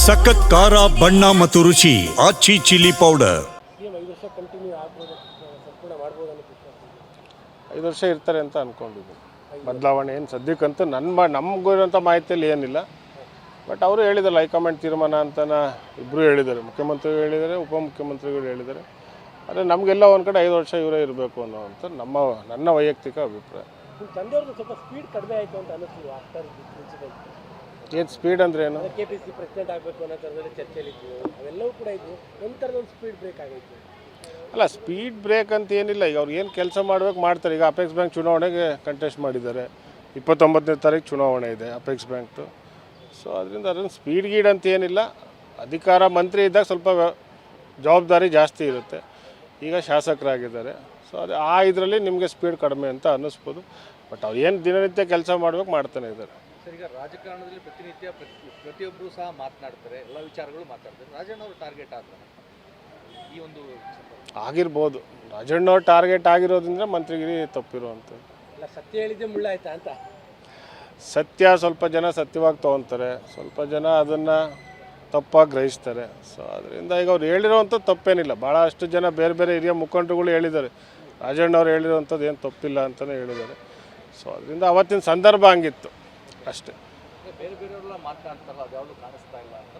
ಸಖತ್ ಖಾರ ಬಣ್ಣ ಮತ್ತು ರುಚಿ ಆಚಿ ಚಿಲ್ಲಿ ಪೌಡರ್. ಸಿಎಂ 5 ವರ್ಷ ಕಂಟಿನ್ಯೂ ಆಗ್ಬೋದು, ಸಂಪೂರ್ಣ ಮಾಡ್ಬೋದು ಅನ್ನೋದು 5 ವರ್ಷ ಇರ್ತಾರೆ ಅಂತ ಅಂದ್ಕೊಂಡಿದ್ದೀನಿ. ಬದಲಾವಣೆ ಏನು ಸದ್ಯಕ್ಕಂತೂ ನಮಗಿರೋಂಥ ಮಾಹಿತಿಯಲ್ಲಿ ಏನಿಲ್ಲ. ಬಟ್ ಅವರು ಹೇಳಿದ್ದಾರೆ ಹೈಕಮಾಂಡ್ ತೀರ್ಮಾನ ಅಂತನ ಇಬ್ಬರು ಹೇಳಿದ್ದಾರೆ, ಮುಖ್ಯಮಂತ್ರಿಗಳು ಹೇಳಿದ್ದಾರೆ, ಉಪಮುಖ್ಯಮಂತ್ರಿಗಳು ಹೇಳಿದ್ದಾರೆ. ಆದರೆ ನಮಗೆಲ್ಲ ಒಂದು ಕಡೆ 5 ವರ್ಷ ಇವರೇ ಇರಬೇಕು ಅನ್ನೋವಂಥ ನನ್ನ ವೈಯಕ್ತಿಕ ಅಭಿಪ್ರಾಯ. ನಿಮ್ಮ ತಂದೆಯವ್ರದ್ದು ಸ್ವಲ್ಪ ಸ್ಪೀಡ್ ಕಡಿಮೆ ಆಯಿತು ಅಂತ ಅನ್ನಿಸ್ತೀವಿ ಆಫ್ಟರ್ ಇನ್ಸಿಡೆಂಟ್. ಏನು ಸ್ಪೀಡ್ ಅಂದ್ರೆ ಏನು? KPC ಪ್ರೆಸಿಡೆಂಟ್ ಆಗಬೇಕು ಅನ್ನೋ ಥರದಲ್ಲಿ ಚರ್ಚೆಯಲ್ಲಿತ್ತು, ಅವೆಲ್ಲವೂ ಕೂಡ ಇದ್ವು. ಒಂಥರದೊಂದು ಸ್ಪೀಡ್ ಬ್ರೇಕ್ ಆಗೈತೆ. ಅಲ್ಲ, ಸ್ಪೀಡ್ ಬ್ರೇಕ್ ಅಂತ ಏನಿಲ್ಲ. ಈಗ ಅವ್ರು ಏನು ಕೆಲಸ ಮಾಡಬೇಕು ಮಾಡ್ತಾರೆ. ಈಗ ಅಪೆಕ್ಸ್ ಬ್ಯಾಂಕ್ ಚುನಾವಣೆಗೆ ಕಂಟೆಸ್ಟ್ ಮಾಡಿದ್ದಾರೆ. 29ನೇ ತಾರೀಕು ಚುನಾವಣೆ ಇದೆ ಅಪೆಕ್ಸ್ ಬ್ಯಾಂಕ್ದು. ಸೊ ಅದನ್ನು ಸ್ಪೀಡ್ ಗೀಡ್ ಅಂತ ಏನಿಲ್ಲ. ಅಧಿಕಾರ ಮಂತ್ರಿ ಇದ್ದಾಗ ಸ್ವಲ್ಪ ಜವಾಬ್ದಾರಿ ಜಾಸ್ತಿ ಇರುತ್ತೆ. ಈಗ ಶಾಸಕರಾಗಿದ್ದಾರೆ. ಸೊ ಇದರಲ್ಲಿ ನಿಮಗೆ ಸ್ಪೀಡ್ ಕಡಿಮೆ ಅಂತ ಅನ್ನಿಸ್ಬೋದು. ಬಟ್ ಅವ್ರು ಏನು ದಿನನಿತ್ಯ ಕೆಲಸ ಮಾಡಬೇಕು ಮಾಡ್ತಾನೆ ಇದ್ದಾರೆ. ಸರ್, ಈಗ ರಾಜಕಾರಣದಲ್ಲಿ ಪ್ರತಿನಿತ್ಯ ಪ್ರತಿಯೊಬ್ಬರು ಸಹ ಮಾತನಾಡ್ತಾರೆ, ಎಲ್ಲ ವಿಚಾರಗಳು ಮಾತಾಡ್ತಾರೆ. ರಾಜಣ್ಣ ಅವರು ಟಾರ್ಗೆಟ್ ಆಗ್ತಾರೆ ಈ ಒಂದು ಆಗಿರ್ಬೋದು. ರಾಜಣ್ಣವ್ರು ಟಾರ್ಗೆಟ್ ಆಗಿರೋದ್ರಿಂದ ಮಂತ್ರಿಗಿರಿ ತಪ್ಪಿರುವಂಥದ್ದು. ಇಲ್ಲ, ಸತ್ಯ ಹೇಳಿದ್ದೆ ಮುಳ್ಳಾಯ್ತಾ ಅಂತ. ಸತ್ಯ ಸ್ವಲ್ಪ ಜನ ಸತ್ಯವಾಗಿ ತೊಗೊತಾರೆ, ಸ್ವಲ್ಪ ಜನ ಅದನ್ನು ತಪ್ಪಾಗಿ ಗ್ರಹಿಸ್ತಾರೆ. ಸೊ ಅದರಿಂದ ಈಗ ಅವ್ರು ಹೇಳಿರೋವಂಥದ್ದು ತಪ್ಪೇನಿಲ್ಲ. ಭಾಳಷ್ಟು ಜನ ಬೇರೆ ಬೇರೆ ಹಿರಿಯ ಮುಖಂಡರುಗಳು ಹೇಳಿದ್ದಾರೆ, ರಾಜಣ್ಣವ್ರು ಹೇಳಿರೋವಂಥದ್ದು ಏನು ತಪ್ಪಿಲ್ಲ ಅಂತಲೇ ಹೇಳಿದ್ದಾರೆ. ಸೊ ಅದರಿಂದ ಅವತ್ತಿನ ಸಂದರ್ಭ ಹಂಗಿತ್ತು ಅಷ್ಟೇ. ಬೇರೆ ಬೇರೆಯವರೆಲ್ಲ ಮಾತನಾಡ್ತಾರಲ್ಲ, ಅದು ಯಾವುದು ಕಾಣಿಸ್ತಾ ಇಲ್ಲ ಅಂತ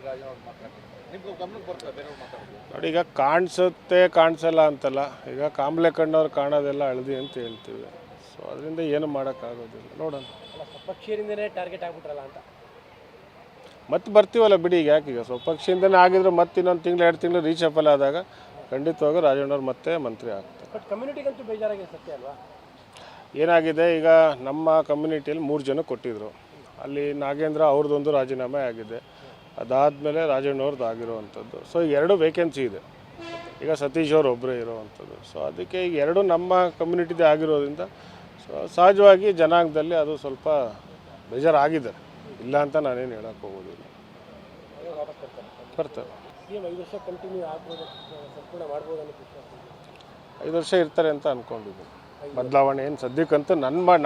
ರಾಜಣ್ಣ ಮಾತನಾಡ್ತಾರೆ. ನಿಮ್ಗೆ ಗಮನಕ್ಕೆ ಬರ್ತದೆ ಬೇರೆಯವ್ರು ಮಾತಾಡೋದು? ನೋಡಿ, ಈಗ ಕಾಣಿಸುತ್ತೆ ಕಾಣಿಸಲ್ಲ ಅಂತಲ್ಲ. ಈಗ ಕಾಂಬ್ಳೆ ಕಣ್ಣವ್ರು ಕಾಣೋದೆಲ್ಲ ಹಳದಿ ಅಂತ ಹೇಳ್ತೀವಿ. ಸೊ ಅದರಿಂದ ಏನು ಮಾಡೋಕ್ಕಾಗೋದಿಲ್ಲ. ನೋಡೋಣ. ಸ್ವಪಕ್ಷೀಯರಿಂದನೇ ಟಾರ್ಗೆಟ್ ಆಗ್ಬಿಟ್ರಲ್ಲ ಅಂತ ಮತ್ತೆ ಬರ್ತೀವಲ್ಲ ಬಿಡಿ. ಈಗ ಯಾಕೀಗ ಸ್ವಪಕ್ಷದಿಂದನೇ ಆಗಿದ್ರೆ ಮತ್ತೆ ಇನ್ನೊಂದು ತಿಂಗಳು 2 ತಿಂಗಳು ರೀಶಫಲ್ ಆದಾಗ ಖಂಡಿತವಾಗಿ ರಾಜಣ್ಣವ್ರು ಮತ್ತೆ ಮಂತ್ರಿ ಆಗ್ತಾರೆ. ಬಟ್ ಕಮ್ಯುನಿಟಿಗಂತೂ ಬೇಜಾರಾಗಿದೆ, ಸತ್ಯ ಅಲ್ವಾ? ಏನಾಗಿದೆ, ಈಗ ನಮ್ಮ ಕಮ್ಯುನಿಟಿಯಲ್ಲಿ 3 ಜನ ಕೊಟ್ಟಿದ್ದರು. ಅಲ್ಲಿ ನಾಗೇಂದ್ರ ಅವ್ರದ್ದೊಂದು ರಾಜೀನಾಮೆ ಆಗಿದೆ. ಅದಾದಮೇಲೆ ರಾಜಣ್ಣವ್ರದ್ದು ಆಗಿರೋವಂಥದ್ದು. ಸೊ ಈಗ 2 ವೇಕೆನ್ಸಿ ಇದೆ. ಈಗ ಸತೀಶ್ ಅವ್ರು ಒಬ್ಬರೇ ಇರೋವಂಥದ್ದು. ಸೊ ಅದಕ್ಕೆ ಈಗ 2 ನಮ್ಮ ಕಮ್ಯುನಿಟಿದೇ ಆಗಿರೋದ್ರಿಂದ ಸೊ ಸಹಜವಾಗಿ ಜನಾಂಗದಲ್ಲಿ ಅದು ಸ್ವಲ್ಪ ಬೇಜಾರಾಗಿದ್ದಾರೆ. ಇಲ್ಲ ಅಂತ ನಾನೇನು ಹೇಳೋಕ್ಕೆ ಹೋಗೋದಿಲ್ಲ. ಬರ್ತಾರೆ. ಸಿಎಂ 5 ವರ್ಷ ಕಂಟಿನ್ಯೂ ಆಗ್ಬೋದು, ಸಂಪೂರ್ಣ ಮಾಡ್ಬೋದು ಅನ್ನೋದು 5 ವರ್ಷ ಇರ್ತಾರೆ ಅಂತ ಅಂದ್ಕೊಂಡಿದ್ದೀನಿ. ಬದಲಾವಣೆ ಏನು ಸದ್ಯಕ್ಕಂತೂ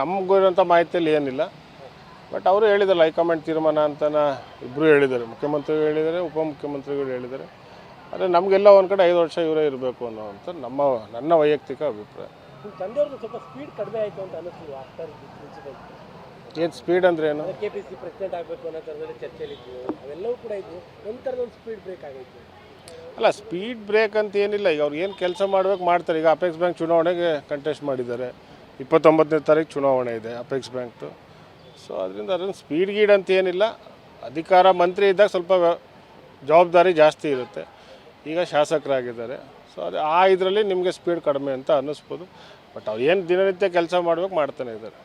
ನಮಗಿರೋಂಥ ಮಾಹಿತಿಯಲ್ಲಿ ಏನಿಲ್ಲ. ಬಟ್ ಅವರು ಹೇಳಿದ್ದಾರೆ ಹೈಕಮಾಂಡ್ ತೀರ್ಮಾನ ಅಂತನ ಇಬ್ಬರು ಹೇಳಿದ್ದಾರೆ, ಮುಖ್ಯಮಂತ್ರಿಗಳು ಹೇಳಿದ್ದಾರೆ, ಉಪಮುಖ್ಯಮಂತ್ರಿಗಳು ಹೇಳಿದ್ದಾರೆ. ಆದರೆ ನಮಗೆಲ್ಲ ಒಂದು ಕಡೆ 5 ವರ್ಷ ಇವರೇ ಇರಬೇಕು ಅನ್ನೋವಂಥ ನನ್ನ ವೈಯಕ್ತಿಕ ಅಭಿಪ್ರಾಯ. ನಿಮ್ಮ ತಂದೆಯವ್ರದ್ದು ಸ್ವಲ್ಪ ಸ್ಪೀಡ್ ಕಡಿಮೆ ಆಯಿತು ಅಂತ ಅನ್ನಿಸ್ತೀವಿ ಆಫ್ಟರ್ ಇನ್ಸಿಡೆಂಟ್. ಏನು ಸ್ಪೀಡ್ ಅಂದ್ರೆ ಏನು? KPC ಪ್ರೆಸಿಡೆಂಟ್ ಆಗಬೇಕು ಅನ್ನೋ ಥರದಲ್ಲಿ ಚರ್ಚೆಯಲ್ಲಿತ್ತು, ಅವೆಲ್ಲವೂ ಕೂಡ ಇದ್ವು. ಒಂಥರದೊಂದು ಸ್ಪೀಡ್ ಬ್ರೇಕ್ ಆಗೈತೆ. ಅಲ್ಲ, ಸ್ಪೀಡ್ ಬ್ರೇಕ್ ಅಂತ ಏನಿಲ್ಲ. ಈಗ ಅವ್ರು ಏನು ಕೆಲಸ ಮಾಡಬೇಕು ಮಾಡ್ತಾರೆ. ಈಗ ಅಪೆಕ್ಸ್ ಬ್ಯಾಂಕ್ ಚುನಾವಣೆಗೆ ಕಂಟೆಸ್ಟ್ ಮಾಡಿದ್ದಾರೆ. 29ನೇ ತಾರೀಕು ಚುನಾವಣೆ ಇದೆ ಅಪೆಕ್ಸ್ ಬ್ಯಾಂಕ್ದು. ಸೊ ಅದನ್ನು ಸ್ಪೀಡ್ ಗೀಡ್ ಅಂತ ಏನಿಲ್ಲ. ಅಧಿಕಾರ ಮಂತ್ರಿ ಇದ್ದಾಗ ಸ್ವಲ್ಪ ಜವಾಬ್ದಾರಿ ಜಾಸ್ತಿ ಇರುತ್ತೆ. ಈಗ ಶಾಸಕರಾಗಿದ್ದಾರೆ. ಸೊ ಇದರಲ್ಲಿ ನಿಮಗೆ ಸ್ಪೀಡ್ ಕಡಿಮೆ ಅಂತ ಅನ್ನಿಸ್ಬೋದು. ಬಟ್ ಅವ್ರು ಏನು ದಿನನಿತ್ಯ ಕೆಲಸ ಮಾಡಬೇಕು ಮಾಡ್ತಾನೆ ಇದ್ದಾರೆ.